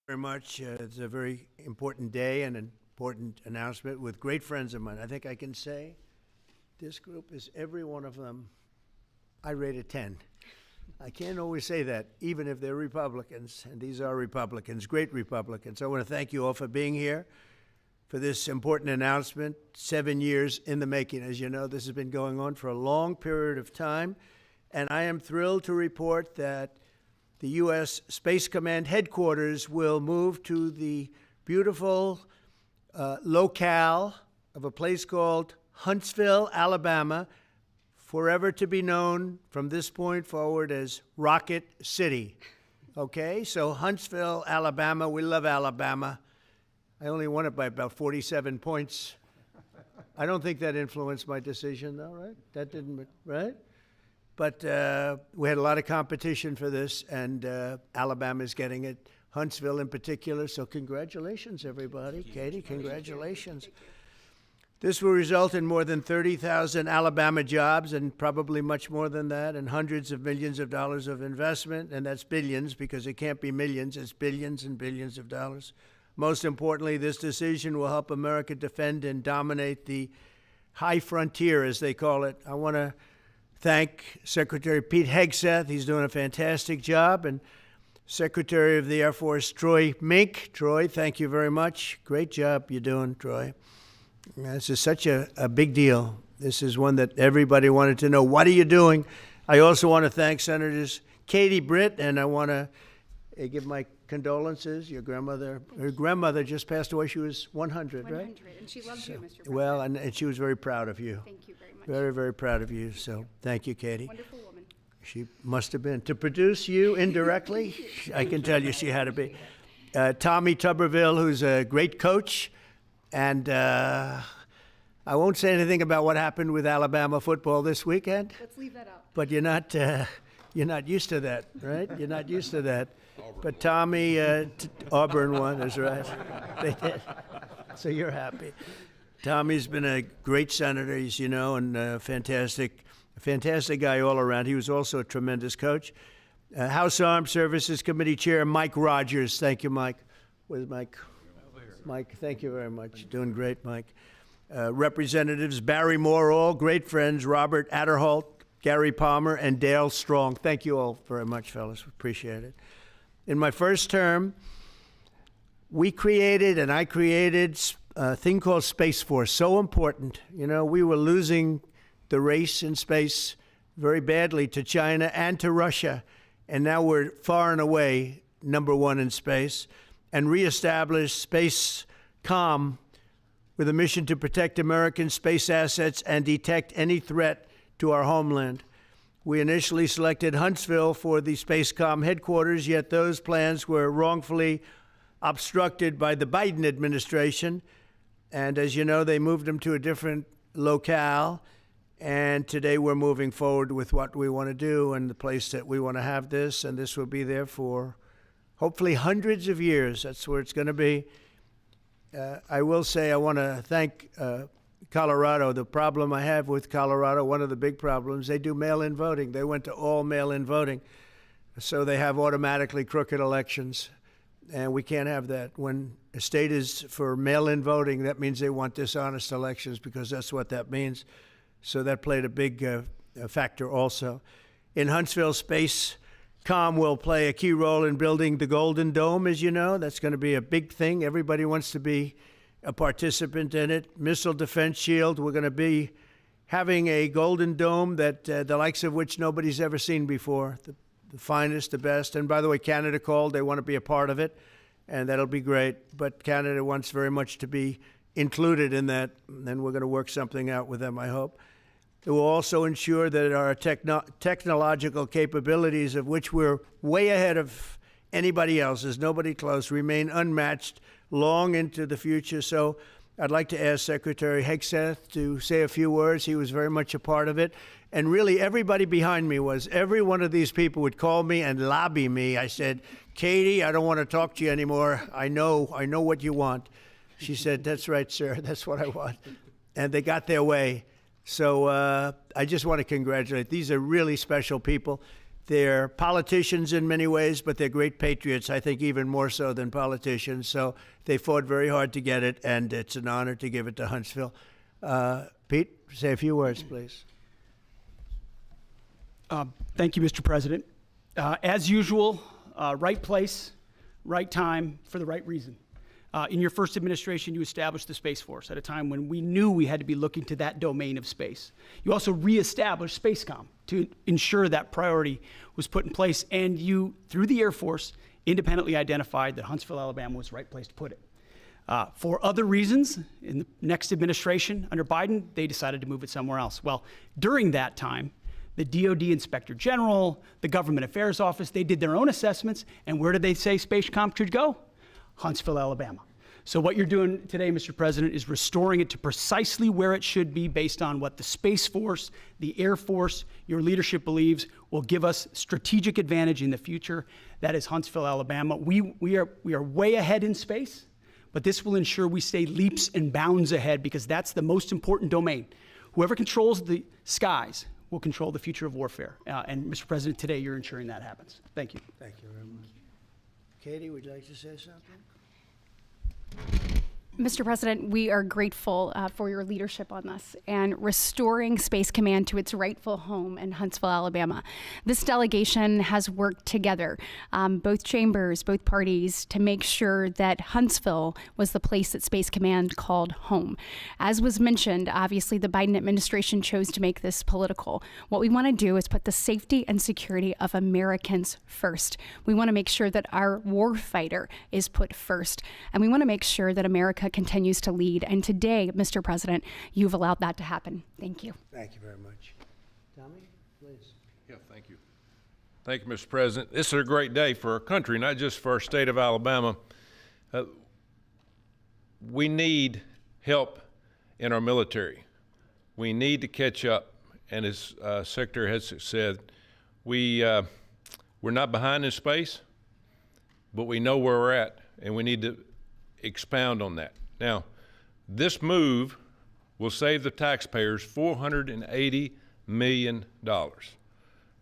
Very much. It's a very important day and an important announcement with great friends of mine. I think I can say this group is every one of them. I rate a 10. I can't always say that, even if they're Republicans, and these are Republicans, great Republicans. I want to thank you all for being here for this important announcement, 7 years in the making. As you know, this has been going on for a long period of time, and I am thrilled to report that the U.S. Space Command headquarters will move to the beautiful locale of a place called Huntsville, Alabama, forever to be known from this point forward as Rocket City. Okay, so Huntsville, Alabama, we love Alabama. I only won it by about 47 points. I don't think that influenced my decision, though, right? That didn't, right? But we had a lot of competition for this, and Alabama's getting it, Huntsville in particular. So congratulations, everybody. Katie, congratulations. This will result in more than 30,000 Alabama jobs, and probably much more than that, and hundreds of millions of dollars of investment, and that's billions, because it can't be millions, it's billions and billions of dollars. Most importantly, this decision will help America defend and dominate the high frontier, as they call it. I want to thank Secretary Pete Hegseth. He's doing a fantastic job. And Secretary of the Air Force Troy Mink. Troy, thank you very much. Great job you're doing, Troy. This is such a big deal. This is one that everybody wanted to know. What are you doing? I also want to thank Senators Katie Britt, and I want to give my condolences. Your grandmother, her grandmother just passed away. She was 100, right? 100, and she loves you, Mr. President. Well, and she was very proud of you. Thank you very much. Very, very proud of you. So thank you, Katie. Wonderful woman. She must have been. To produce you indirectly, I can tell you she had to be. Tommy Tuberville, who's a great coach. And I won't say anything about what happened with Alabama football this weekend. Let's leave that out. But you're not used to that, right? You're not used to that. But Tommy, Auburn won, that's right. They did. So you're happy. Tommy's been a great senator, as you know, and a fantastic guy all around. He was also a tremendous coach. House Armed Services Committee Chair Mike Rogers. Thank you, Mike. Where's Mike? Mike, thank you very much. Doing great, Mike. Representatives Barry Morall, great friends, Robert Adderholt, Gary Palmer, and Dale Strong. Thank you all very much, fellas. Appreciate it. In my first term, I created a thing called Space Force, so important. You know, we were losing the race in space very badly to China and to Russia, and now we're far and away #1 in space, and reestablished Space Com with a mission to protect American space assets and detect any threat to our homeland. We initially selected Huntsville for the Spacecom headquarters, yet those plans were wrongfully obstructed by the Biden administration. And as you know, they moved them to a different locale. And today we're moving forward with what we want to do and the place that we want to have this. And this will be there for hopefully hundreds of years. That's where it's going to be. I will say I want to thank Colorado. The problem I have with Colorado, one of the big problems, they do mail-in voting. They went to all mail-in voting. So they have automatically crooked elections. And we can't have that. When a state is for mail-in voting, that means they want dishonest elections, because that's what that means. So that played a big factor also. In Huntsville, Spacecom will play a key role in building the Golden Dome, as you know. That's going to be a big thing. Everybody wants to be a participant in it. Missile Defense Shield, we're going to be having a Golden Dome that the likes of which nobody's ever seen before. The finest, the best. And by the way, Canada called. They want to be a part of it, and that'll be great. But Canada wants very much to be included in that, and we're going to work something out with them, I hope. It will also ensure that our technological capabilities, of which we're way ahead of anybody else, there's nobody close, remain unmatched long into the future. So I'd like to ask Secretary Hegseth to say a few words. He was very much a part of it. And really, everybody behind me was. Every one of these people would call me and lobby me. I said, Katie, I don't want to talk to you anymore. I know what you want. She said, that's right, sir. That's what I want. And they got their way. So I just want to congratulate. These are really special people. They're politicians in many ways, but they're great patriots, I think even more so than politicians. So they fought very hard to get it, and it's an honor to give it to Huntsville. Pete, say a few words, please. Thank you, Mr. President. As usual, right place, right time, for the right reason. In your first administration, you established the Space Force at a time when we knew we had to be looking to that domain of space. You also reestablished SpaceCom to ensure that priority was put in place, and you, through the Air Force, independently identified that Huntsville, Alabama was the right place to put it. For other reasons, in the next administration under Biden, they decided to move it somewhere else. Well, during that time, the DoD Inspector General, the Government Affairs Office, they did their own assessments, and where did they say SpaceCom should go? Huntsville, Alabama. So what you're doing today, Mr. President, is restoring it to precisely where it should be based on what the Space Force, the Air Force, your leadership believes will give us strategic advantage in the future. That is Huntsville, Alabama. We are way ahead in space, but this will ensure we stay leaps and bounds ahead because that's the most important domain. Whoever controls the skies will control the future of warfare. And Mr. President, today you're ensuring that happens. Thank you. Thank you very much. Katie, would you like to say something? Mr. President, we are grateful for your leadership on this and restoring Space Command to its rightful home in Huntsville, Alabama. This delegation has worked together, both chambers, both parties, to make sure that Huntsville was the place that Space Command called home. As was mentioned, obviously the Biden administration chose to make this political. What we want to do is put the safety and security of Americans first. We want to make sure that our warfighter is put first, and we want to make sure that America continues to lead. And today, Mr. President, you've allowed that to happen. Thank you. Thank you very much. Tommy, please. Yeah, thank you. Thank you, Mr. President. This is a great day for our country, not just for our state of Alabama. We need help in our military. We need to catch up. And as Secretary has said, we're not behind in space, but we know where we're at, and we need to expound on that. Now, this move will save the taxpayers $480 million.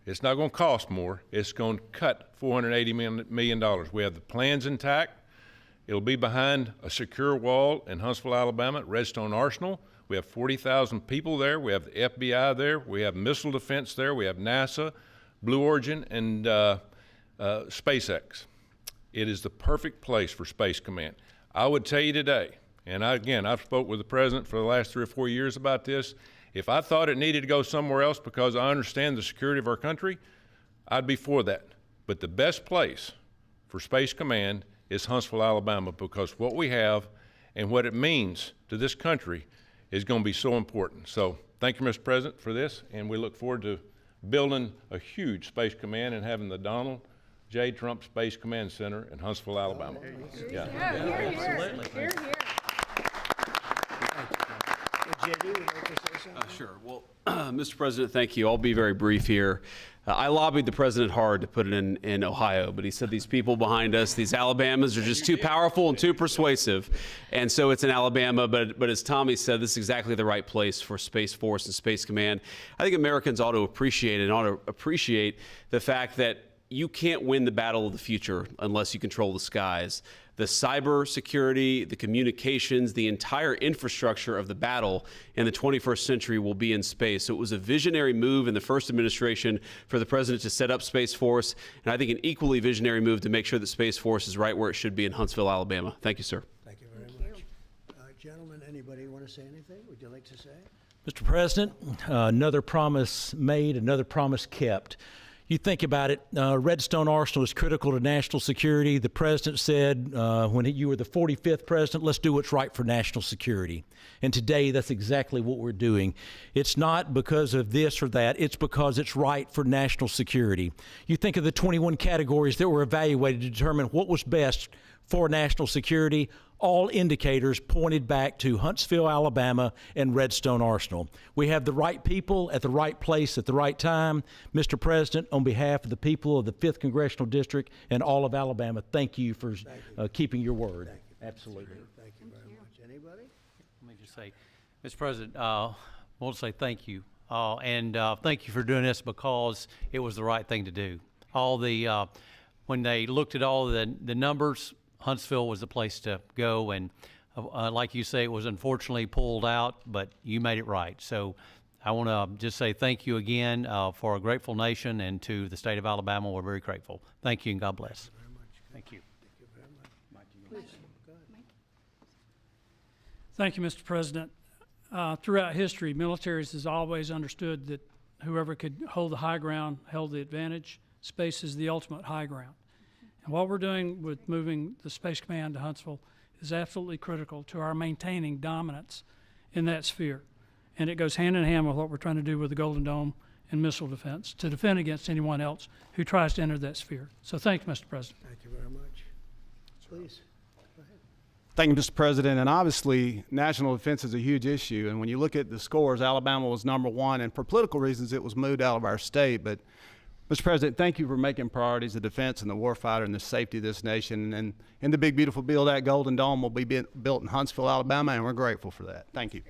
It's not going to cost more. It's going to cut $480 million. We have the plans intact. It'll be behind a secure wall in Huntsville, Alabama, at Redstone Arsenal. We have 40,000 people there. We have the FBI there. We have missile defense there. We have NASA, Blue Origin, and SpaceX. It is the perfect place for Space Command. I would tell you today, and I've spoke with the President for the last 3 or 4 years about this, if I thought it needed to go somewhere else because I understand the security of our country, I'd be for that. But the best place for Space Command is Huntsville, Alabama, because what we have and what it means to this country is going to be so important. So thank you, Mr. President, for this, and we look forward to building a huge Space Command and having the Donald J. Trump Space Command Center in Huntsville, Alabama. Here, here. JD, would you like to say something? Sure. Well, Mr. President, thank you. I'll be very brief here. I lobbied the president hard to put it in Ohio, but he said these people behind us, these Alabamas, are just too powerful and too persuasive. And so it's in Alabama, but as Tommy said, this is exactly the right place for Space Force and Space Command. I think Americans ought to appreciate the fact that you can't win the battle of the future unless you control the skies. The cyber security, the communications, the entire infrastructure of the battle in the 21st century will be in space. So it was a visionary move in the first administration for the president to set up Space Force, and I think an equally visionary move to make sure that Space Force is right where it should be in Huntsville, Alabama. Thank you, sir. Thank you very much. Gentlemen, anybody want to say anything? Would you like to say? Mr. President, another promise made, another promise kept. You think about it, Redstone Arsenal is critical to national security. The president said when you were the 45th president, let's do what's right for national security. And today, that's exactly what we're doing. It's not because of this or that. It's because it's right for national security. You think of the 21 categories that were evaluated to determine what was best for national security. All indicators pointed back to Huntsville, Alabama, and Redstone Arsenal. We have the right people at the right place at the right time. Mr. President, on behalf of the people of the 5th Congressional District and all of Alabama, thank you for keeping your word. Thank you. Absolutely. Thank you very much. Anybody? Let me just say, Mr. President, I want to say thank you and thank you for doing this because it was the right thing to do. When they looked at all the numbers, Huntsville was the place to go, and like you say, it was unfortunately pulled out, but you made it right. So I want to just say thank you again for a grateful nation, and to the state of Alabama, we're very grateful. Thank you, and God bless. Thank you. Thank you, Mr. President. Throughout history, militaries has always understood that whoever could hold the high ground held the advantage. Space is the ultimate high ground. And what we're doing with moving the Space Command to Huntsville is absolutely critical to our maintaining dominance in that sphere. And it goes hand in hand with what we're trying to do with the Golden Dome and missile defense to defend against anyone else who tries to enter that sphere. So thank you, Mr. President. Thank you very much. Please. Thank you, Mr. President. And obviously, national defense is a huge issue. And when you look at the scores, Alabama was #1. And for political reasons, it was moved out of our state. But, Mr. President, thank you for making priorities the defense and the warfighter and the safety of this nation. And in the big, beautiful bill, that Golden Dome will be built in Huntsville, Alabama, and we're grateful for that. Thank you.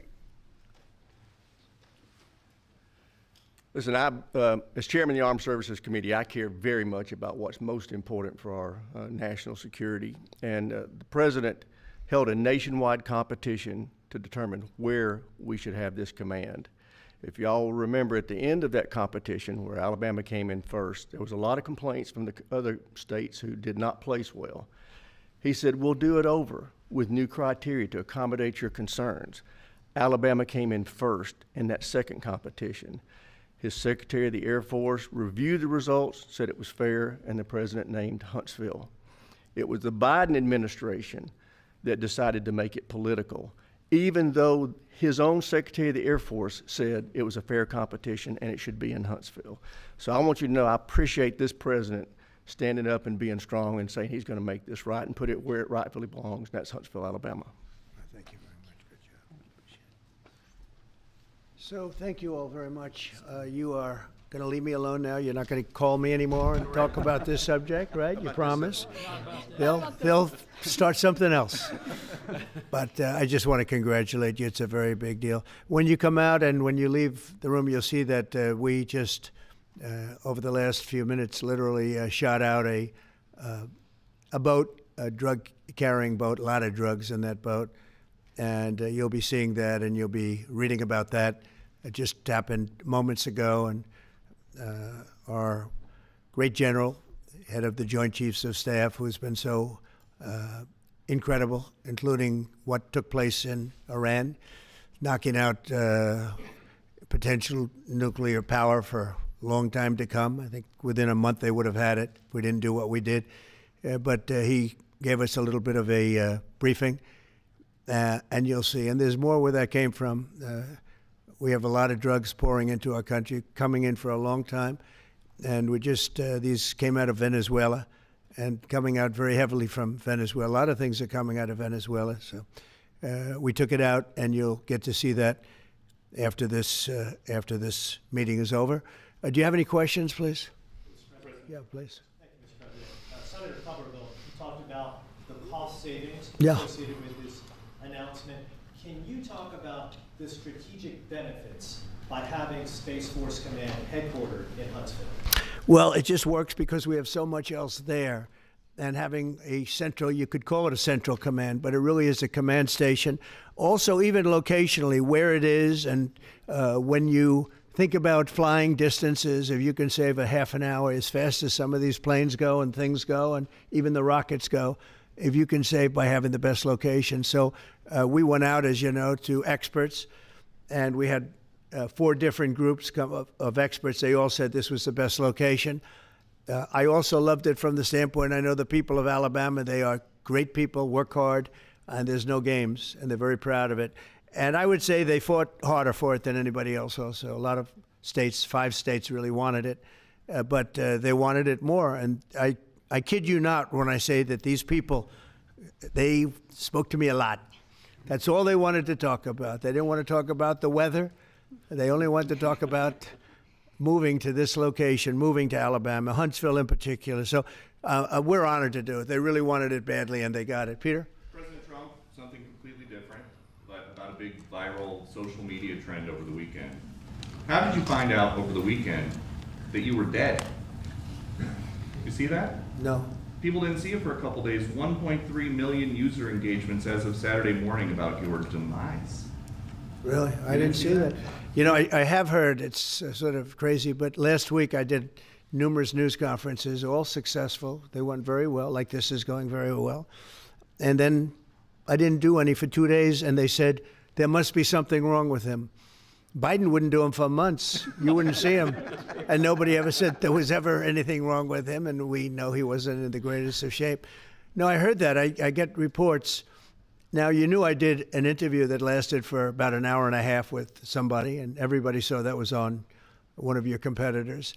Listen, as chairman of the Armed Services Committee, I care very much about what's most important for our national security. And the president held a nationwide competition to determine where we should have this command. If y'all remember, at the end of that competition, where Alabama came in first, there was a lot of complaints from the other states who did not place well. He said, we'll do it over with new criteria to accommodate your concerns. Alabama came in first in that second competition. His Secretary of the Air Force reviewed the results, said it was fair, and the president named Huntsville. It was the Biden administration that decided to make it political, even though his own Secretary of the Air Force said it was a fair competition and it should be in Huntsville. So I want you to know I appreciate this president standing up and being strong and saying he's going to make this right and put it where it rightfully belongs, and that's Huntsville, Alabama. Thank you very much. Good job. Appreciate it. So thank you all very much. You are going to leave me alone now. You're not going to call me anymore and talk about this subject, right? You promise? They'll start something else. But I just want to congratulate you. It's a very big deal. When you come out and when you leave the room, you'll see that we just, over the last few minutes, literally shot out a boat, a drug-carrying boat, a lot of drugs in that boat. And you'll be seeing that and you'll be reading about that. It just happened moments ago, and our great general, head of the Joint Chiefs of Staff, who's been so incredible, including what took place in Iran, knocking out potential nuclear power for a long time to come. I think within a month they would have had it if we didn't do what we did. But he gave us a little bit of a briefing, and you'll see. And there's more where that came from. We have a lot of drugs pouring into our country, coming in for a long time. And we just, these came out of Venezuela and coming out very heavily from Venezuela. A lot of things are coming out of Venezuela. So we took it out, and you'll get to see that after this meeting is over. Do you have any questions, please? Yeah, please. Thank you, Mr. President. Senator Tuberville, you talked about the cost savings Yeah. associated with this announcement. Can you talk about the strategic benefits by having Space Force Command headquartered in Huntsville? Well, it just works because we have so much else there. And having a central, you could call it a central command, but it really is a command station. Also, even locationally, where it is, and when you think about flying distances, if you can save a half an hour as fast as some of these planes go and things go, and even the rockets go, if you can save by having the best location. So we went out, as you know, to experts, and we had 4 different groups of experts. They all said this was the best location. I also loved it from the standpoint, I know the people of Alabama, they are great people, work hard, and there's no games, and they're very proud of it. And I would say they fought harder for it than anybody else also. A lot of states, 5 states really wanted it, but they wanted it more. And I kid you not when I say that these people, they spoke to me a lot. That's all they wanted to talk about. They didn't want to talk about the weather. They only wanted to talk about moving to this location, moving to Alabama, Huntsville in particular. So we're honored to do it. They really wanted it badly, and they got it. Peter? President Trump, something completely different, but about a big viral social media trend over the weekend. How did you find out over the weekend that you were dead? You see that? No. People didn't see it for a couple days. 1.3 million user engagements as of Saturday morning about your demise. Really? I didn't see that. You know, I have heard, it's sort of crazy, but last week I did numerous news conferences, all successful. They went very well, like this is going very well. And then I didn't do any for 2 days, and they said, there must be something wrong with him. Biden wouldn't do them for months. You wouldn't see him. And nobody ever said there was ever anything wrong with him, and we know he wasn't in the greatest of shape. No, I heard that. I get reports. Now, you knew I did an interview that lasted for about an hour and a half with somebody, and everybody saw that was on one of your competitors.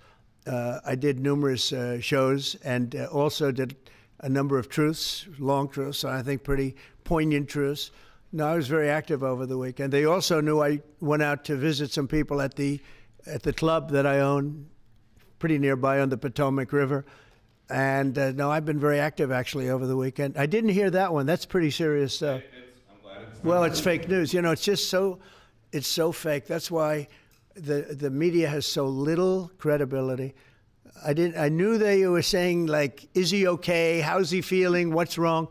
I did numerous shows and also did a number of truths, long truths, and I think pretty poignant truths. No, I was very active over the weekend. They also knew I went out to visit some people at the club that I own, pretty nearby on the Potomac River. And no, I've been very active actually over the weekend. I didn't hear that one. That's pretty serious stuff. I'm glad it's Well, it's fake news. You know, it's just it's so fake. That's why the media has so little credibility. I knew they were saying, like, is he okay? How's he feeling? What's wrong?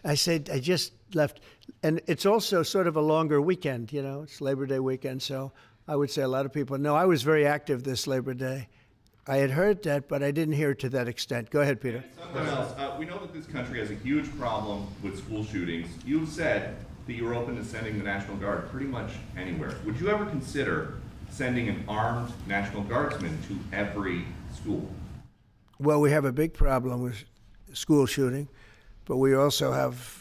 I said, I just left. And it's also sort of a longer weekend, you know, it's Labor Day weekend. So I would say a lot of people know I was very active this Labor Day. I had heard that, but I didn't hear it to that extent. Go ahead, Peter. Something else. We know that this country has a huge problem with school shootings. You've said that you were open to sending the National Guard pretty much anywhere. Would you ever consider sending an armed National Guardsman to every school? Well, we have a big problem with school shooting, but we also have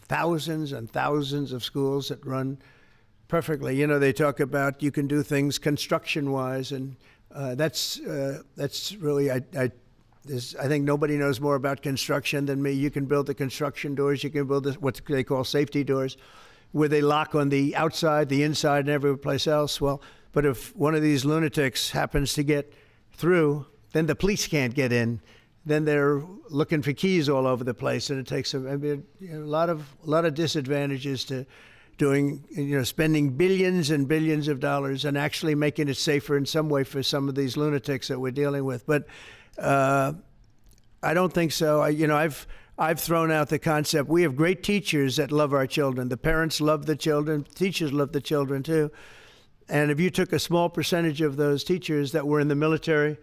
thousands and thousands of schools that run perfectly. You know, they talk about you can do things construction-wise, and that's really, I think nobody knows more about construction than me. You can build the construction doors. You can build what they call safety doors, where they lock on the outside, the inside, and every place else. Well, but if one of these lunatics happens to get through, then the police can't get in. Then they're looking for keys all over the place, and it takes a lot of disadvantages to doing, spending billions and billions of dollars and actually making it safer in some way for some of these lunatics that we're dealing with. But I don't think so. I've thrown out the concept. We have great teachers that love our children. The parents love the children. Teachers love the children too. And if you took a small percentage of those teachers that were in the military,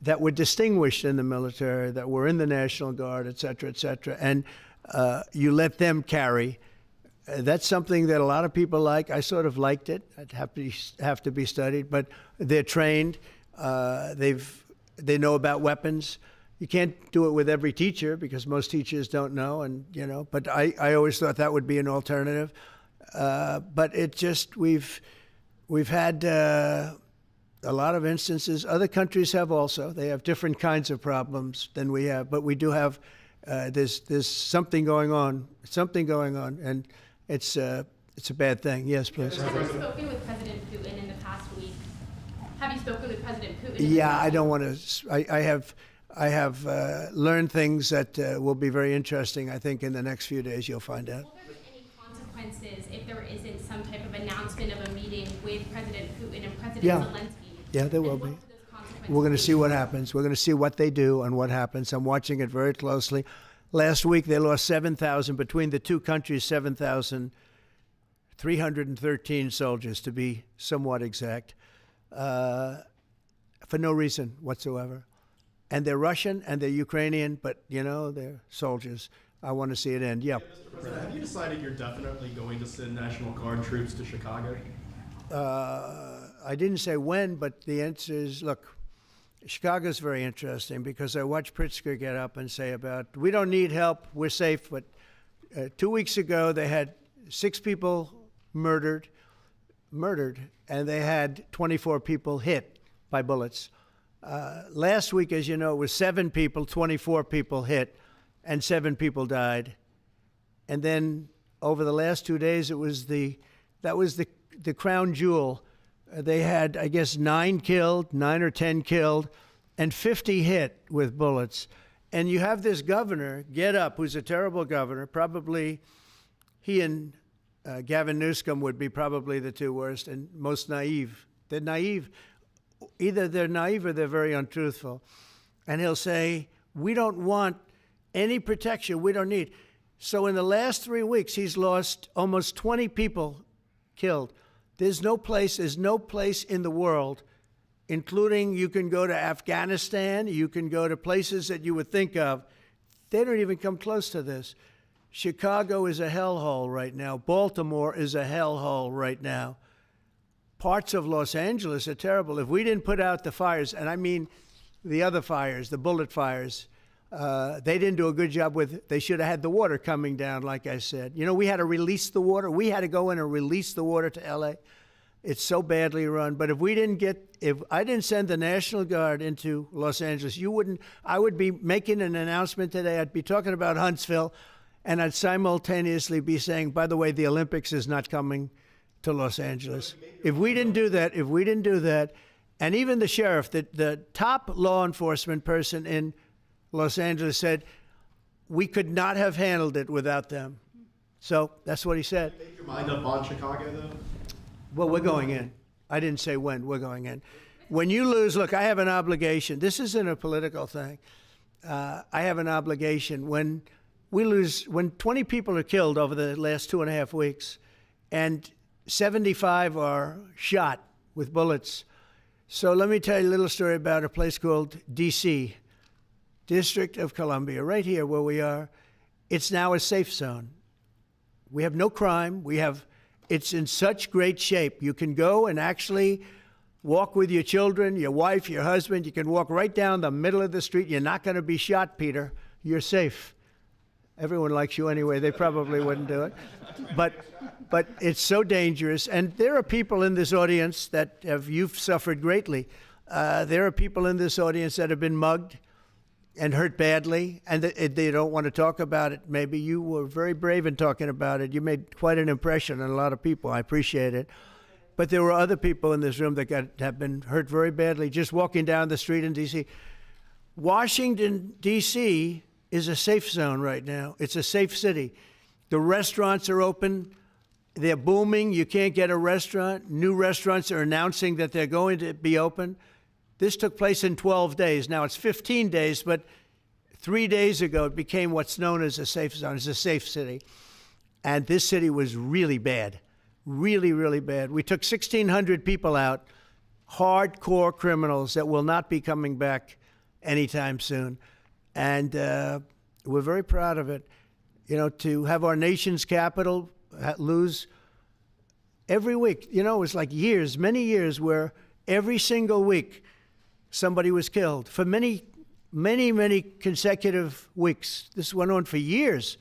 that were distinguished in the military, that were in the National Guard, et cetera, and you let them carry. That's something that a lot of people like. I sort of liked it. I'd have to be studied, but they're trained. They know about weapons. You can't do it with every teacher because most teachers don't know, but I always thought that would be an alternative. But it just, we've had a lot of instances. Other countries have also. They have different kinds of problems than we have, but we do have, there's something going on, and it's a bad thing. Yes, please. Have you spoken with President Putin in the past week? Have you spoken with President Putin? Yeah, I don't want to. I have learned things that will be very interesting. I think in the next few days you'll find out. Will there be any consequences if there isn't some type of announcement of a meeting with President Putin and President Zelensky? Yeah, there will be. We're going to see what happens. We're going to see what they do and what happens. I'm watching it very closely. Last week, they lost 7,000, between the two countries, 7,313 soldiers, to be somewhat exact, for no reason whatsoever. And they're Russian and they're Ukrainian, but, they're soldiers. I want to see it end. Yeah. Mr. President, have you decided you're definitely going to send National Guard troops to Chicago? I didn't say when, but the answer is, look, Chicago's very interesting because I watched Pritzker get up and say we don't need help, we're safe. But 2 weeks ago, they had 6 people murdered, and they had 24 people hit by bullets. Last week, as you know, it was 7 people, 24 people hit, and 7 people died. And then over the last 2 days, that was the crown jewel. They had, I guess, 9 or 10 killed, and 50 hit with bullets. And you have this governor get up, who's a terrible governor. Probably he and Gavin Newsom would be probably the two worst and most naive They're naive. Either they're naive or they're very untruthful. And he'll say, we don't want any protection. We don't need. So in the last 3 weeks, he's lost almost 20 people killed. There's no place in the world, including you can go to Afghanistan, you can go to places that you would think of. They don't even come close to this. Chicago is a hellhole right now. Baltimore is a hellhole right now. Parts of Los Angeles are terrible. If we didn't put out the fires, and I mean the other fires, the bullet fires, they didn't do a good job with, they should have had the water coming down, like I said. You know, we had to release the water. We had to go in and release the water to LA. It's so badly run. But if I didn't send the National Guard into Los Angeles, I would be making an announcement today. I'd be talking about Huntsville, and I'd simultaneously be saying, by the way, the Olympics is not coming to Los Angeles. If we didn't do that, and even the sheriff, the top law enforcement person in Los Angeles said, we could not have handled it without them. So that's what he said. Did you make your mind up on Chicago, though? Well, we're going in. I didn't say when. We're going in. When you lose, look, I have an obligation. This isn't a political thing. I have an obligation. When we lose, when 20 people are killed over the last 2.5 weeks, and 75 are shot with bullets. So let me tell you a little story about a place called D.C., District of Columbia, right here where we are. It's now a safe zone. We have no crime. It's in such great shape. You can go and actually walk with your children, your wife, your husband. You can walk right down the middle of the street. You're not going to be shot, Peter. You're safe. Everyone likes you anyway. They probably wouldn't do it. But it's so dangerous. And there are people in this audience that you've suffered greatly. There are people in this audience that have been mugged and hurt badly, and they don't want to talk about it. Maybe you were very brave in talking about it. You made quite an impression on a lot of people. I appreciate it. But there were other people in this room that have been hurt very badly just walking down the street in D.C. Washington, D.C. is a safe zone right now. It's a safe city. The restaurants are open. They're booming. You can't get a restaurant. New restaurants are announcing that they're going to be open. This took place in 12 days. Now it's 15 days, but 3 days ago it became what's known as a safe zone. It's a safe city. And this city was really bad, really, really bad. We took 1,600 people out, hardcore criminals that will not be coming back anytime soon. And we're very proud of it. You know, to have our nation's capital lose every week. You know, it was like years, many years, where every single week somebody was killed for many, many, many consecutive weeks. This went on for years.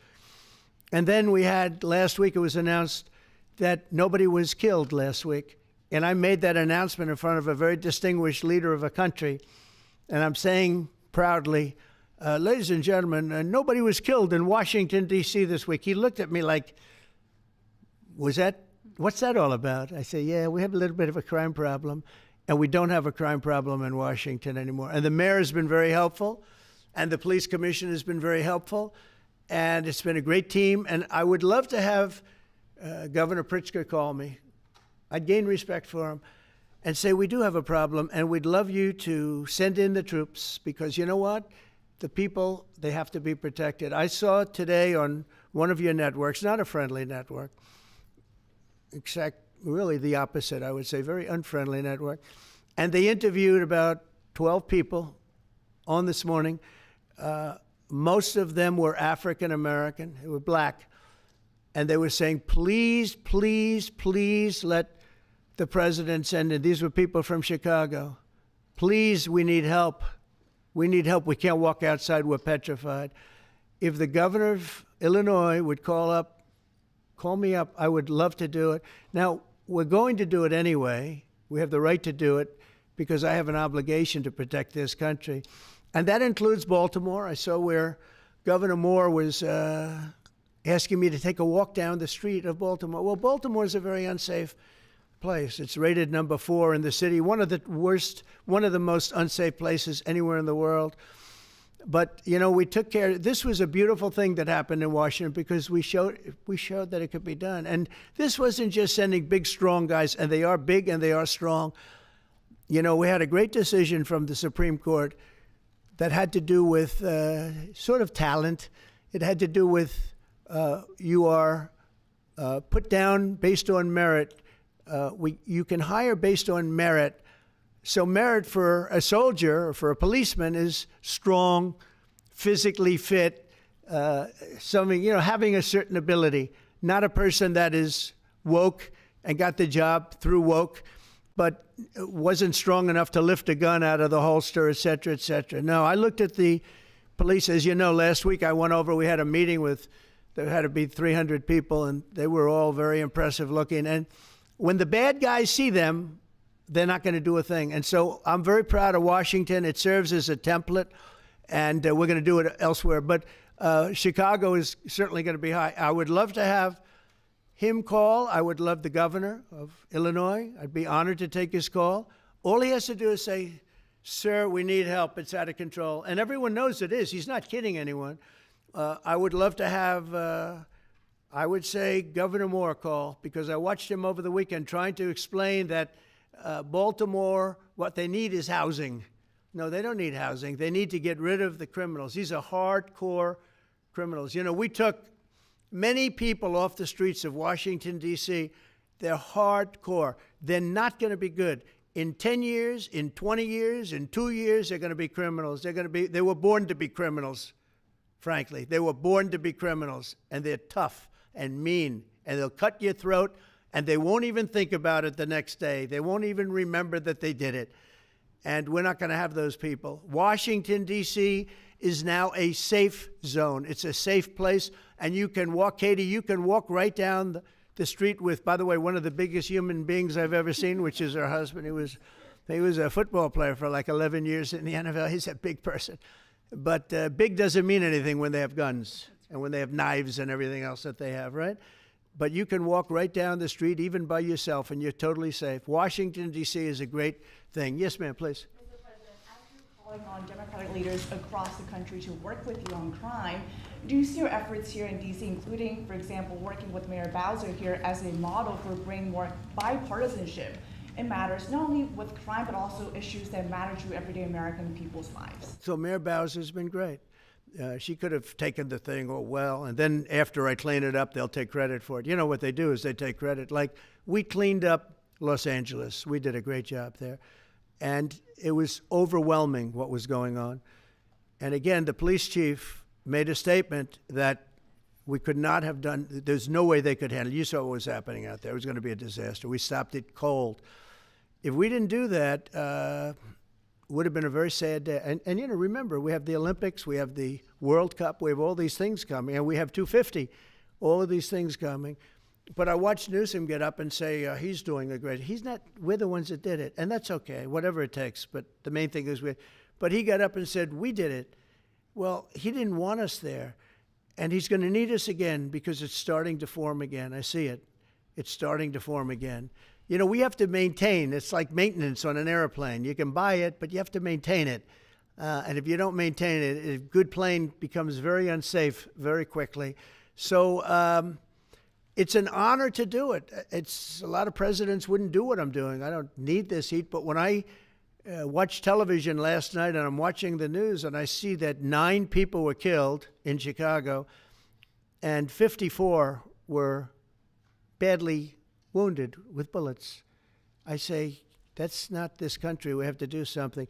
And then we had, last week it was announced that nobody was killed last week. And I made that announcement in front of a very distinguished leader of a country. And I'm saying proudly, ladies and gentlemen, nobody was killed in Washington, D.C. this week. He looked at me like, what's that all about? I say, yeah, we have a little bit of a crime problem. And we don't have a crime problem in Washington anymore. And the mayor has been very helpful, and the police commission has been very helpful, and it's been a great team. And I would love to have Governor Pritzker call me. I'd gain respect for him and say, we do have a problem, and we'd love you to send in the troops, because you know what? The people, they have to be protected. I saw today on one of your networks, not a friendly network, really the opposite, I would say, very unfriendly network. And they interviewed about 12 people on this morning. Most of them were African American, they were black. And they were saying, please, please, please let the president send in. These were people from Chicago. Please, we need help. We need help. We can't walk outside. We're petrified. If the governor of Illinois would call me up, I would love to do it. Now, we're going to do it anyway. We have the right to do it because I have an obligation to protect this country. And that includes Baltimore. I saw where Governor Moore was asking me to take a walk down the street of Baltimore. Well, Baltimore is a very unsafe place. It's rated number 4 in the city, one of the most unsafe places anywhere in the world. But, you know, we took care. This was a beautiful thing that happened in Washington because we showed that it could be done. And this wasn't just sending big, strong guys, and they are big and they are strong. You know, we had a great decision from the Supreme Court that had to do with sort of talent. It had to do with you are put down based on merit. You can hire based on merit. So merit for a soldier or for a policeman is strong, physically fit, having a certain ability, not a person that is woke and got the job through woke, but wasn't strong enough to lift a gun out of the holster, et cetera, et cetera. No, I looked at the police. As you know, last week I went over, we had a meeting there had to be 300 people, and they were all very impressive looking. And when the bad guys see them, they're not going to do a thing. And so I'm very proud of Washington. It serves as a template, and we're going to do it elsewhere. But Chicago is certainly going to be high. I would love to have him call. I would love the governor of Illinois. I'd be honored to take his call. All he has to do is say, sir, we need help. It's out of control. And everyone knows it is. He's not kidding anyone. I would love to have, I would say, Governor Moore call, because I watched him over the weekend trying to explain that Baltimore, what they need is housing. No, they don't need housing. They need to get rid of the criminals. These are hardcore criminals. You know, we took many people off the streets of Washington, D.C. They're hardcore. They're not going to be good. In 10 years, in 20 years, in 2 years, they're going to be criminals. They were born to be criminals, frankly. They were born to be criminals, and they're tough and mean, and they'll cut your throat, and they won't even think about it the next day. They won't even remember that they did it. And we're not going to have those people. Washington, D.C. is now a safe zone. It's a safe place. And you can walk, Katie, you can walk right down the street with, by the way, one of the biggest human beings I've ever seen, which is her husband. He was a football player for like 11 years in the NFL. He's a big person. But big doesn't mean anything when they have guns and when they have knives and everything else that they have, right? But you can walk right down the street, even by yourself, and you're totally safe. Washington, D.C. is a great thing. Yes, ma'am, please. Mr. President, as you're calling on Democratic leaders across the country to work with you on crime, do you see your efforts here in D.C., including, for example, working with Mayor Bowser here as a model for bringing more bipartisanship in matters not only with crime, but also issues that matter to everyday American people's lives? So Mayor Bowser's been great. She could have taken the thing, and then after I clean it up, they'll take credit for it. You know what they do is they take credit. Like, we cleaned up Los Angeles. We did a great job there. And it was overwhelming what was going on. And again, the police chief made a statement that we could not have done, there's no way they could handle it. You saw what was happening out there. It was going to be a disaster. We stopped it cold. If we didn't do that, would have been a very sad day. And you know, remember, we have the Olympics, we have the World Cup, we have all these things coming, and we have 250, all of these things coming. But I watched Newsom get up and say he's doing a great, he's not, we're the ones that did it, and that's okay, whatever it takes, but the main thing is but he got up and said, we did it. Well, he didn't want us there, and he's going to need us again because it's starting to form again. I see it. It's starting to form again. You know, we have to maintain. It's like maintenance on an airplane. You can buy it, but you have to maintain it. And if you don't maintain it, a good plane becomes very unsafe very quickly. So it's an honor to do it. A lot of presidents wouldn't do what I'm doing. I don't need this heat. But when I watched television last night and I'm watching the news and I see that 9 people were killed in Chicago and 54 were badly wounded with bullets, I say, that's not this country. We have to do something.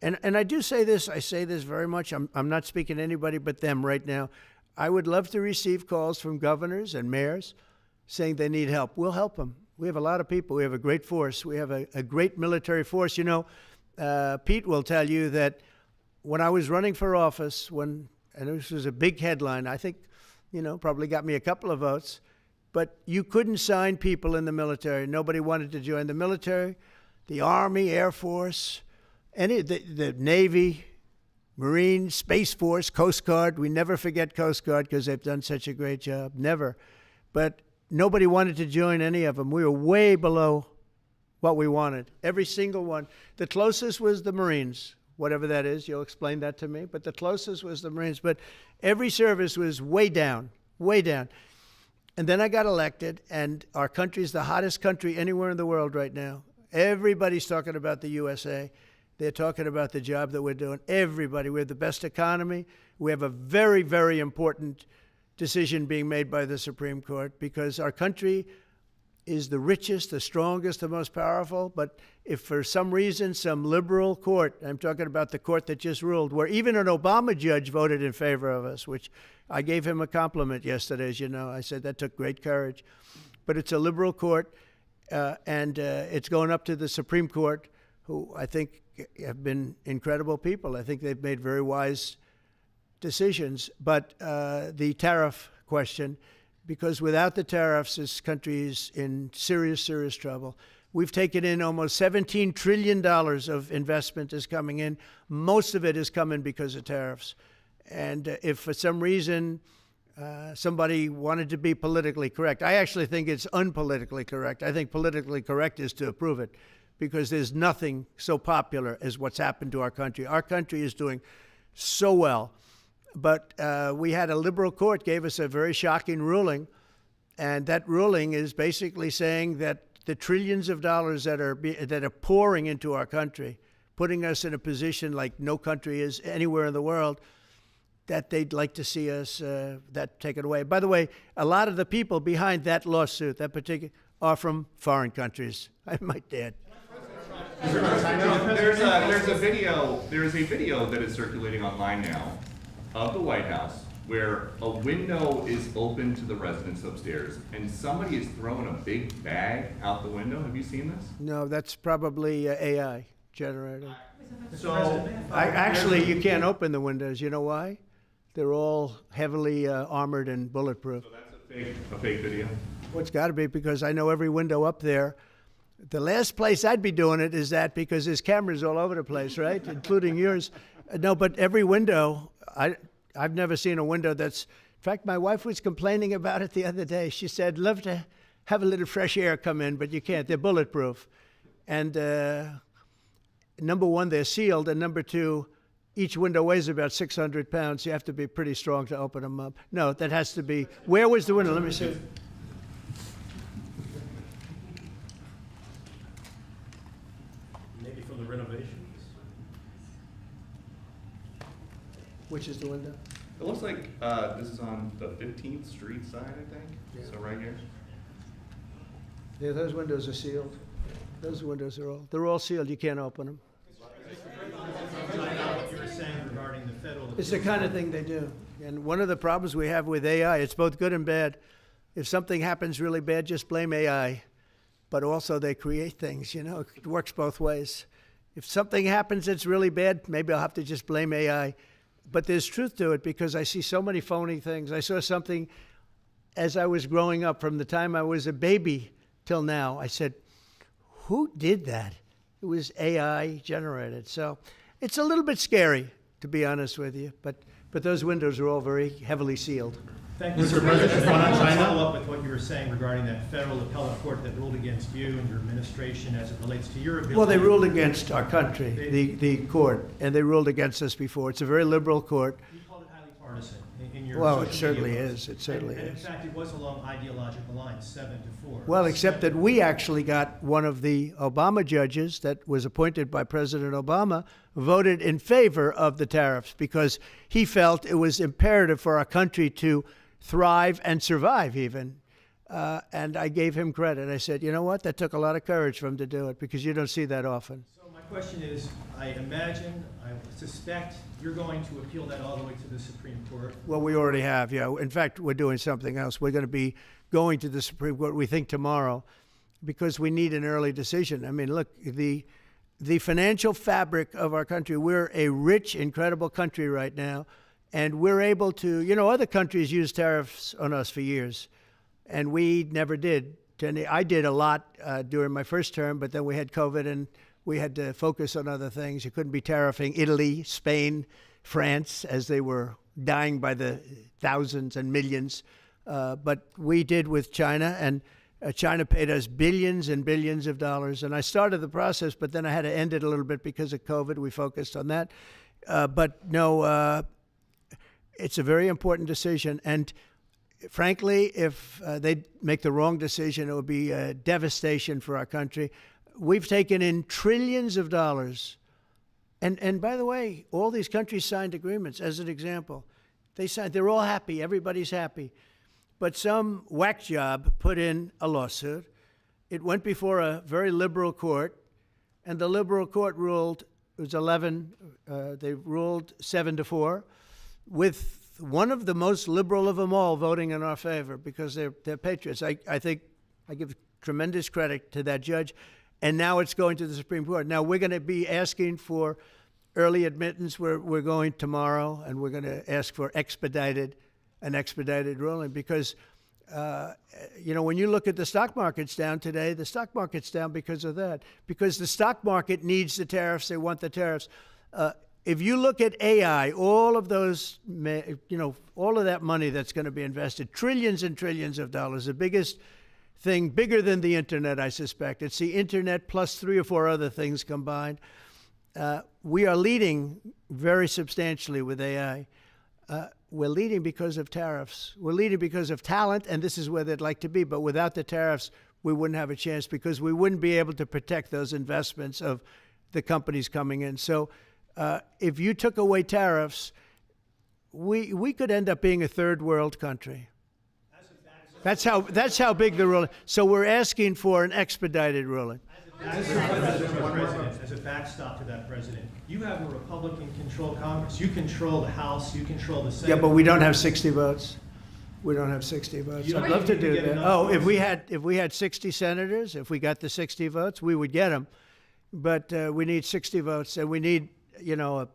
And I do say this, I say this very much. I'm not speaking to anybody but them right now. I would love to receive calls from governors and mayors saying they need help. We'll help them. We have a lot of people. We have a great force. We have a great military force. You know, Pete will tell you that when I was running for office, and this was a big headline, I think, you know, probably got me a couple of votes, but you couldn't sign people in the military. Nobody wanted to join the military, the Army, Air Force, the Navy, Marines, Space Force, Coast Guard. We never forget Coast Guard because they've done such a great job. Never. But nobody wanted to join any of them. We were way below what we wanted. Every single one. The closest was the Marines, whatever that is. You'll explain that to me. But the closest was the Marines. But every service was way down, way down. And then I got elected, and our country's the hottest country anywhere in the world right now. Everybody's talking about the USA. They're talking about the job that we're doing. Everybody. We have the best economy. We have a very, very important decision being made by the Supreme Court because our country is the richest, the strongest, the most powerful. But if for some reason some liberal court, I'm talking about the court that just ruled, where even an Obama judge voted in favor of us, which I gave him a compliment yesterday, as you know. I said that took great courage. But it's a liberal court, and it's going up to the Supreme Court, who I think have been incredible people. I think they've made very wise decisions. But the tariff question, because without the tariffs, this country is in serious, serious trouble. We've taken in almost $17 trillion of investment is coming in. Most of it is coming because of tariffs. And if for some reason somebody wanted to be politically correct, I actually think it's unpolitically correct. I think politically correct is to approve it because there's nothing so popular as what's happened to our country. Our country is doing so well. But we had a liberal court gave us a very shocking ruling, and that ruling is basically saying that the trillions of dollars that are pouring into our country, putting us in a position like no country is anywhere in the world, that they'd like to see us that taken away. By the way, a lot of the people behind that lawsuit, that particular, are from foreign countries, I might add. There's a video that is circulating online now of the White House where a window is open to the residents upstairs and somebody is throwing a big bag out the window. Have you seen this? No, that's probably AI generated. So Actually, you can't open the windows. You know why? They're all heavily armored and bulletproof. So that's a fake video? Well, it's got to be because I know every window up there. The last place I'd be doing it is that because there's cameras all over the place, right? Including yours. No, but every window, I've never seen a window that's, in fact, my wife was complaining about it the other day. She said, love to have a little fresh air come in, but you can't. They're bulletproof. And number one, they're sealed. And number two, each window weighs about 600 pounds. You have to be pretty strong to open them up. No, that has to be, where was the window? Let me see. Maybe from the renovations. Which is the window? It looks like this is on the 15th Street side, I think. Yeah. So right here. Yeah, those windows are sealed. Those windows they're all sealed. You can't open them. What you were saying regarding the federal. It's the kind of thing they do. And one of the problems we have with AI, it's both good and bad. If something happens really bad, just blame AI. But also they create things, you know, it works both ways. If something happens that's really bad, maybe I'll have to just blame AI. But there's truth to it because I see so many phony things. I saw something as I was growing up from the time I was a baby till now. I said, who did that? It was AI generated. So it's a little bit scary, to be honest with you. But those windows are all very heavily sealed. Thank you, Mr. President. I want to follow up with what you were saying regarding that federal appellate court that ruled against you and your administration as it relates to your ability. Well, they ruled against our country, the court, and they ruled against us before. It's a very liberal court. You called it highly partisan in your Well, social it certainly media is. posts. It certainly and is. in fact, it was along ideological lines, 7-4. Well, except that we actually got one of the Obama judges that was appointed by President Obama voted in favor of the tariffs because he felt it was imperative for our country to thrive and survive even. And I gave him credit. I said, you know what? That took a lot of courage for him to do it because you don't see that often. So my question is, I suspect you're going to appeal that all the way to the Supreme Court. Well, we already have, yeah. In fact, we're doing something else. We're going to be going to the Supreme Court, we think, tomorrow because we need an early decision. I mean, look, the financial fabric of our country, we're a rich, incredible country right now. And we're able to, you know, other countries use tariffs on us for years, and we never did. I did a lot during my first term, but then we had COVID and we had to focus on other things. You couldn't be tariffing Italy, Spain, France, as they were dying by the thousands and millions. But we did with China, and China paid us billions and billions of dollars, and I started the process, but then I had to end it a little bit because of COVID. We focused on that. But no, it's a very important decision. And frankly, if they make the wrong decision, it would be a devastation for our country. We've taken in trillions of dollars. And by the way, all these countries signed agreements. As an example, they're all happy. Everybody's happy. But some whack job put in a lawsuit. It went before a very liberal court, and the liberal court ruled, it was 11, they ruled 7-4, with one of the most liberal of them all voting in our favor because they're patriots. I think I give tremendous credit to that judge. And now it's going to the Supreme Court. Now we're going to be asking for early admittance. We're going tomorrow, and we're going to ask for an expedited ruling because, when you look at the stock market's down today, the stock market's down because of that. Because the stock market needs the tariffs. They want the tariffs. If you look at AI, all of those, all of that money that's going to be invested, trillions and trillions of dollars, the biggest thing, bigger than the internet, I suspect. It's the internet plus 3 or 4 other things combined. We are leading very substantially with AI. We're leading because of tariffs. We're leading because of talent, and this is where they'd like to be. But without the tariffs, we wouldn't have a chance because we wouldn't be able to protect those investments of the companies coming in. So if you took away tariffs, we could end up being a third world country. That's how big the ruling. So we're asking for an expedited ruling. As a backstop to that, President, you have a Republican-controlled Congress. You control the House. You control the Senate. Yeah, but we don't have 60 votes. We don't have 60 votes. I'd love to do that. Oh, if we had 60 senators, if we got the 60 votes, we would get them. But we need 60 votes, and we need a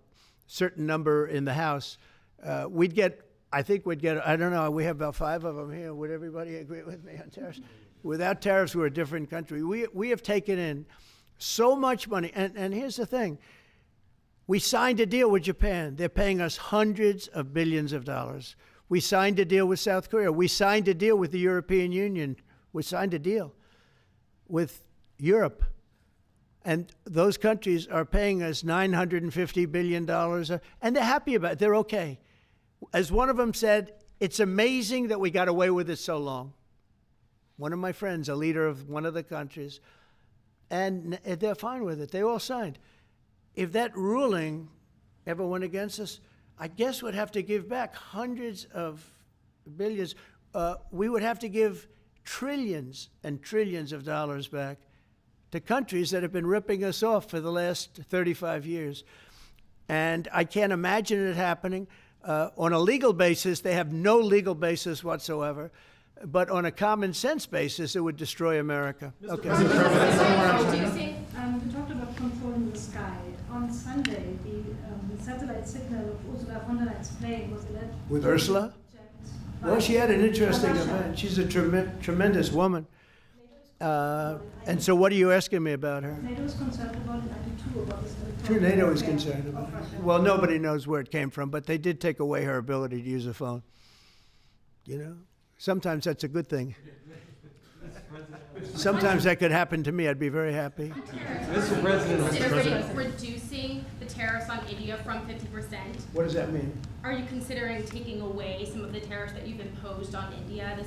certain number in the House. I think we'd get, I don't know, we have about 5 of them here. Would everybody agree with me on tariffs? Without tariffs, we're a different country. We have taken in so much money. And here's the thing. We signed a deal with Japan. They're paying us hundreds of billions of dollars. We signed a deal with South Korea. We signed a deal with the European Union. We signed a deal with Europe. And those countries are paying us $950 billion. And they're happy about it. They're okay. As one of them said, it's amazing that we got away with it so long. One of my friends, a leader of one of the countries, and they're fine with it. They all signed. If that ruling ever went against us, I guess we'd have to give back hundreds of billions. We would have to give trillions and trillions of dollars back to countries that have been ripping us off for the last 35 years. And I can't imagine it happening. On a legal basis, they have no legal basis whatsoever. But on a common sense basis, it would destroy America. Okay. You talked about controlling the sky. On Sunday, the satellite signal of Ursula von der Leyen's plane was alleged. With Ursula? Well, she had an interesting event. She's a tremendous woman. And so what are you asking me about her? NATO is concerned about it, and too about this. True, NATO is concerned about it. Well, nobody knows where it came from, but they did take away her ability to use a phone. Sometimes that's a good thing. Sometimes that could happen to me. I'd be very happy. Mr. President, reducing the tariffs on India from 50%. What does that mean? Are you considering taking away some of the tariffs that you've imposed on India?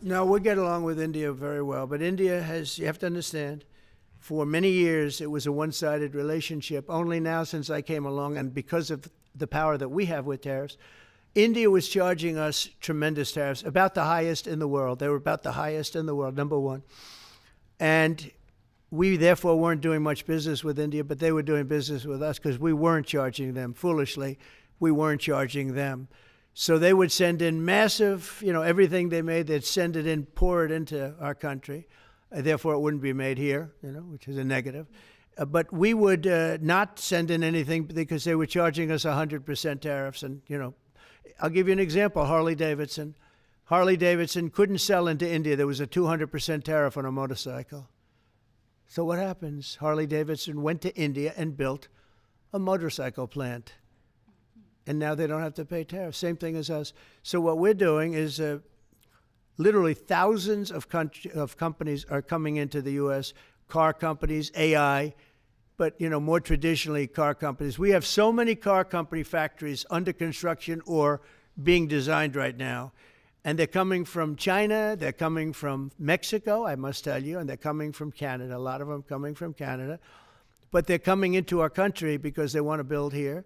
No, we get along with India very well. But India has, you have to understand, for many years it was a one-sided relationship. Only now since I came along, and because of the power that we have with tariffs, India was charging us tremendous tariffs, about the highest in the world. They were about the highest in the world, number one. And we therefore weren't doing much business with India, but they were doing business with us because we weren't charging them. Foolishly, we weren't charging them. So they would send in massive, everything they made, they'd send it in, pour it into our country. Therefore, it wouldn't be made here, which is a negative. But we would not send in anything because they were charging us 100% tariffs. And, I'll give you an example. Harley Davidson. Harley Davidson couldn't sell into India. There was a 200% tariff on a motorcycle. So what happens? Harley Davidson went to India and built a motorcycle plant. And now they don't have to pay tariffs. Same thing as us. So what we're doing is Literally thousands of companies are coming into the U.S., car companies, AI, but, more traditionally, car companies. We have so many car company factories under construction or being designed right now. And they're coming from China, they're coming from Mexico, I must tell you, and they're coming from Canada, a lot of them coming from Canada. But they're coming into our country because they want to build here.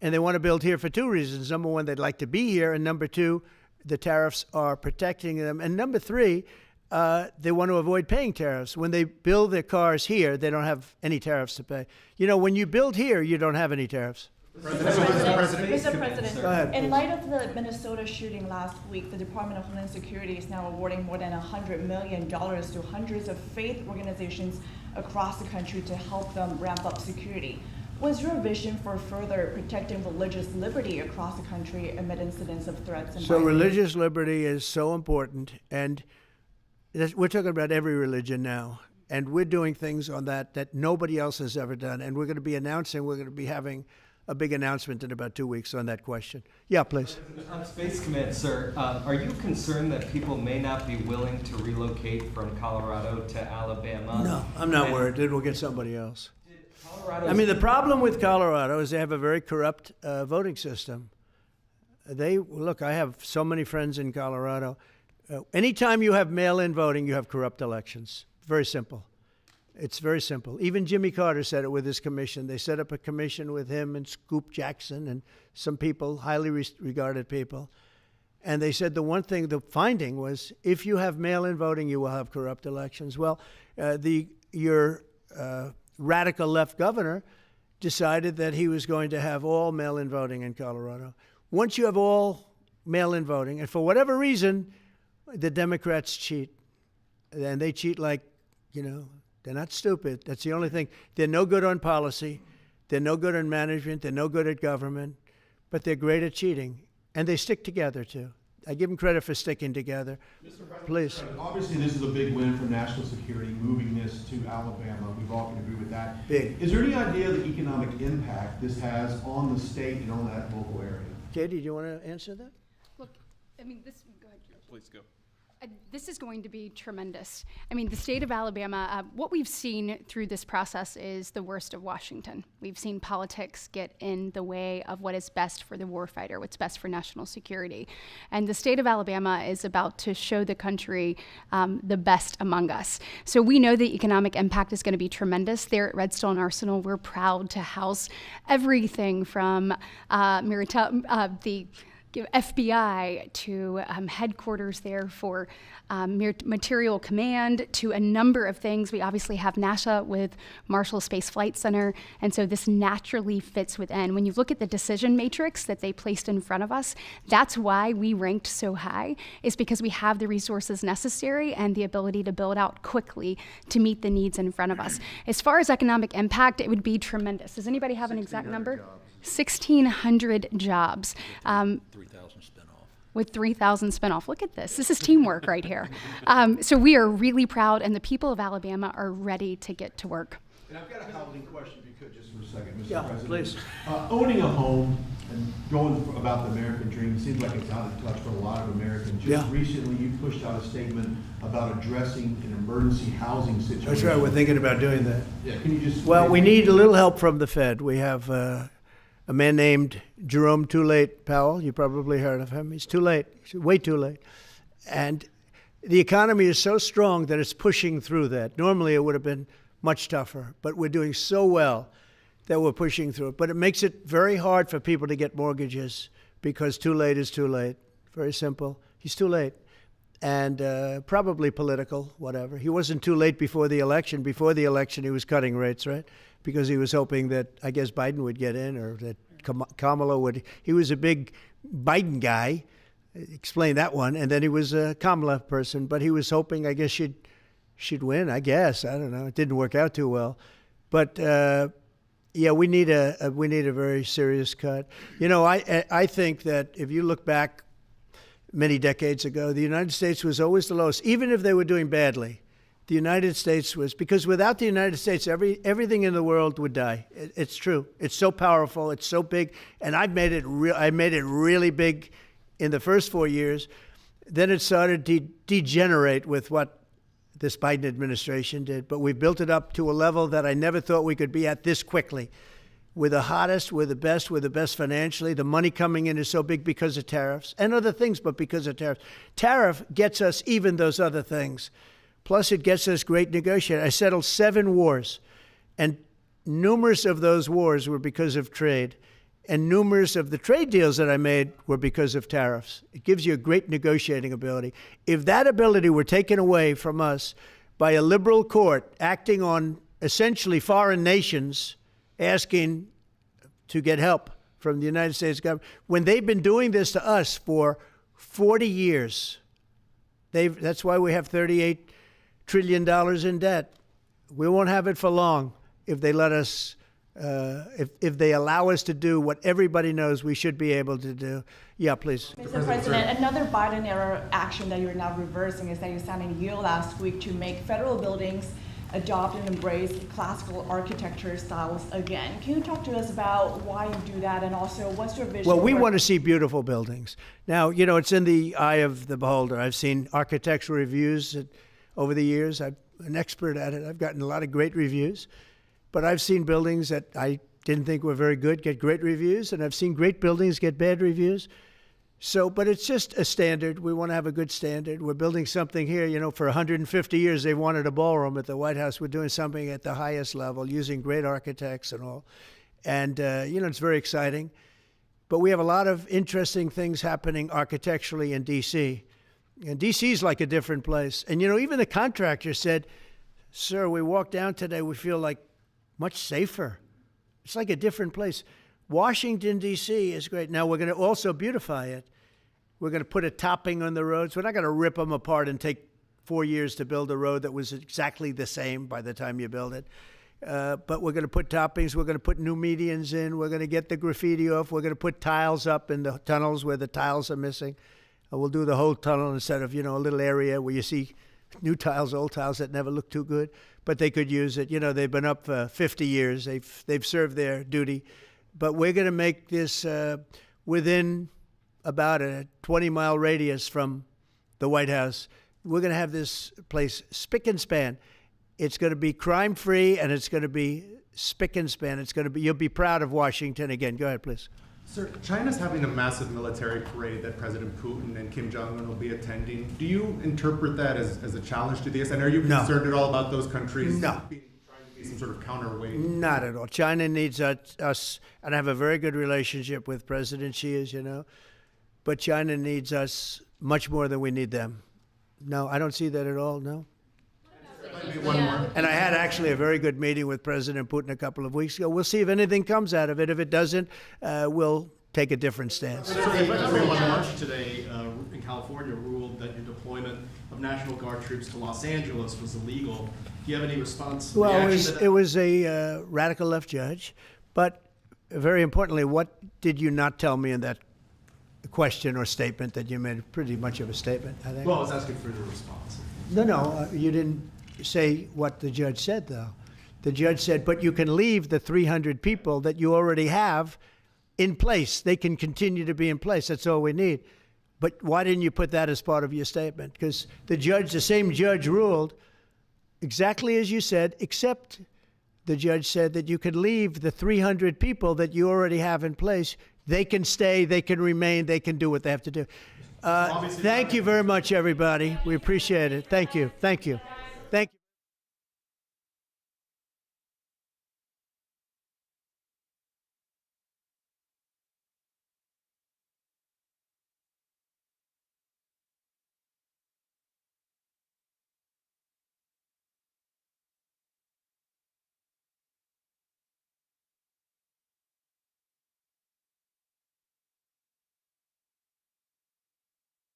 And they want to build here for two reasons. Number one, they'd like to be here. And number two, the tariffs are protecting them. And number three, they want to avoid paying tariffs. When they build their cars here, they don't have any tariffs to pay. When you build here, you don't have any tariffs. Mr. President, Go ahead, in please. light of the Minnesota shooting last week, the Department of Homeland Security is now awarding more than $100 million to hundreds of faith organizations across the country to help them ramp up security. What's your vision for further protecting religious liberty across the country amid incidents of threats and So violence? religious liberty is so important, and we're talking about every religion now, and we're doing things on that nobody else has ever done, and we're going to be having a big announcement in about 2 weeks on that question. Yeah, please. On Space Command, sir, are you concerned that people may not be willing to relocate from Colorado to Alabama? No, I'm not worried. Then we'll get somebody else. The problem with Colorado is they have a very corrupt voting system. I have so many friends in Colorado. Anytime you have mail-in voting, you have corrupt elections. Very simple. It's very simple. Even Jimmy Carter said it with his commission. They set up a commission with him and Scoop Jackson and some people, highly regarded people. And they said the finding was, if you have mail-in voting, you will have corrupt elections. Well, your radical left governor decided that he was going to have all mail-in voting in Colorado. Once you have all mail-in voting, and for whatever reason, the Democrats cheat. And they cheat like, they're not stupid. That's the only thing. They're no good on policy. They're no good on management. They're no good at government. But they're great at cheating. And they stick together, too. I give them credit for sticking together. Mr. President, Please. Obviously, this is a big win for national security, moving this to Alabama. We've all can agree with that. Big. Is there any idea of the economic impact this has on the state and on that local area? Katie, do you want to answer that? Look, go ahead. Please go. This is going to be tremendous. The state of Alabama, what we've seen through this process is the worst of Washington. We've seen politics get in the way of what is best for the warfighter, what's best for national security. And the state of Alabama is about to show the country the best among us. So we know the economic impact is going to be tremendous. There at Redstone Arsenal, we're proud to house everything from the FBI to headquarters there for material command to a number of things. We obviously have NASA with Marshall Space Flight Center, and so this naturally fits within. When you look at the decision matrix that they placed in front of us, that's why we ranked so high, is because we have the resources necessary and the ability to build out quickly to meet the needs in front of us. As far as economic impact, it would be tremendous. Does anybody have an exact number? 1,600 jobs. 3,000 spinoff. With 3,000 spinoff. Look at this. This is teamwork right here. So we are really proud, and the people of Alabama are ready to get to work. And I've got a housing question, if you could, just for a second, Mr. Yeah, President. please. Owning a home and going about the American dream seems like it's out of touch for a lot of Americans. Just recently, you pushed out a statement about addressing an emergency housing situation. That's right. We're thinking about doing that. Yeah, can you just... Well, we need a little help from the Fed. We have a man named Jerome Too Late Powell. You probably heard of him. He's too late. He's way too late. And the economy is so strong that it's pushing through that. Normally, it would have been much tougher. But we're doing so well that we're pushing through it. But it makes it very hard for people to get mortgages because too late is too late. Very simple. He's too late. And probably political, whatever. He wasn't too late before the election. Before the election, he was cutting rates, right? Because he was hoping that, I guess, Biden would get in or that Kamala would. He was a big Biden guy. Explain that one. And then he was a Kamala person. But he was hoping, I guess, she'd win, I guess. I don't know. It didn't work out too well. But, yeah, we need a very serious cut. I think that if you look back many decades ago, the United States was always the lowest, even if they were doing badly. The United States was, because without the United States, everything in the world would die. It's true. It's so powerful. It's so big. And I made it really big in the first 4 years. Then it started to degenerate with what this Biden administration did. But we built it up to a level that I never thought we could be at this quickly. We're the hottest, we're the best financially. The money coming in is so big because of tariffs and other things, but because of tariffs. Tariff gets us even those other things. Plus, it gets us great negotiating. I settled 7 wars, and numerous of those wars were because of trade. And numerous of the trade deals that I made were because of tariffs. It gives you a great negotiating ability. If that ability were taken away from us by a liberal court acting on essentially foreign nations, asking to get help from the United States government, when they've been doing this to us for 40 years, that's why we have $38 trillion in debt. We won't have it for long if they let us, if they allow us to do what everybody knows we should be able to do. Yeah, please. Mr. President, another Biden-era action that you're now reversing is that you signed a deal last week to make federal buildings adopt and embrace classical architecture styles again. Can you talk to us about why you do that, and also what's your vision? Well, we want to see beautiful buildings. Now, you know, it's in the eye of the beholder. I've seen architectural reviews over the years. I'm an expert at it. I've gotten a lot of great reviews. But I've seen buildings that I didn't think were very good get great reviews, and I've seen great buildings get bad reviews. So, but it's just a standard. We want to have a good standard. We're building something here, you know, for 150 years they wanted a ballroom at the White House. We're doing something at the highest level using great architects and all. And, you know, it's very exciting. But we have a lot of interesting things happening architecturally in D.C. And D.C. is like a different place. And, you know, even the contractor said, sir, we walked down today, we feel like much safer. It's like a different place. Washington, D.C. is great. Now, we're going to also beautify it. We're going to put a topping on the roads. We're not going to rip them apart and take 4 years to build a road that was exactly the same by the time you build it. But we're going to put toppings. We're going to put new medians in. We're going to get the graffiti off. We're going to put tiles up in the tunnels where the tiles are missing. We'll do the whole tunnel instead of, you know, a little area where you see new tiles, old tiles that never look too good. But they could use it. You know, they've been up for 50 years. They've served their duty. But we're going to make this within about a 20-mile radius from the White House. We're going to have this place spick and span. It's going to be crime-free, and it's going to be spick and span. It's going to be, you'll be proud of Washington again. Go ahead, please. Sir, China's having a massive military parade that President Putin and Kim Jong-un will be attending. Do you interpret that as a challenge to this? And are you concerned at all about those countries trying to be some sort of counterweight? Not at all. China needs us, and I have a very good relationship with President Xi, as you know, but China needs us much more than we need them. No, I don't see that at all, no. And I had actually a very good meeting with President Putin a couple of weeks ago. We'll see if anything comes out of it. If it doesn't, we'll take a different stance. Everyone March today in California ruled that your deployment of National Guard troops to Los Angeles was illegal. Do you have any response? Well, it was a radical left judge. But very importantly, what did you not tell me in that question or statement that you made? Pretty much of a statement, I think. Well, I was asking for your response. No, you didn't say what the judge said, though. The judge said, but you can leave the 300 people that you already have in place. They can continue to be in place. That's all we need. But why didn't you put that as part of your statement? Because the same judge ruled exactly as you said, except the judge said that you can leave the 300 people that you already have in place. They can stay, they can remain, they can do what they have to do. Thank you very much, everybody. We appreciate it. Thank you. Thank you.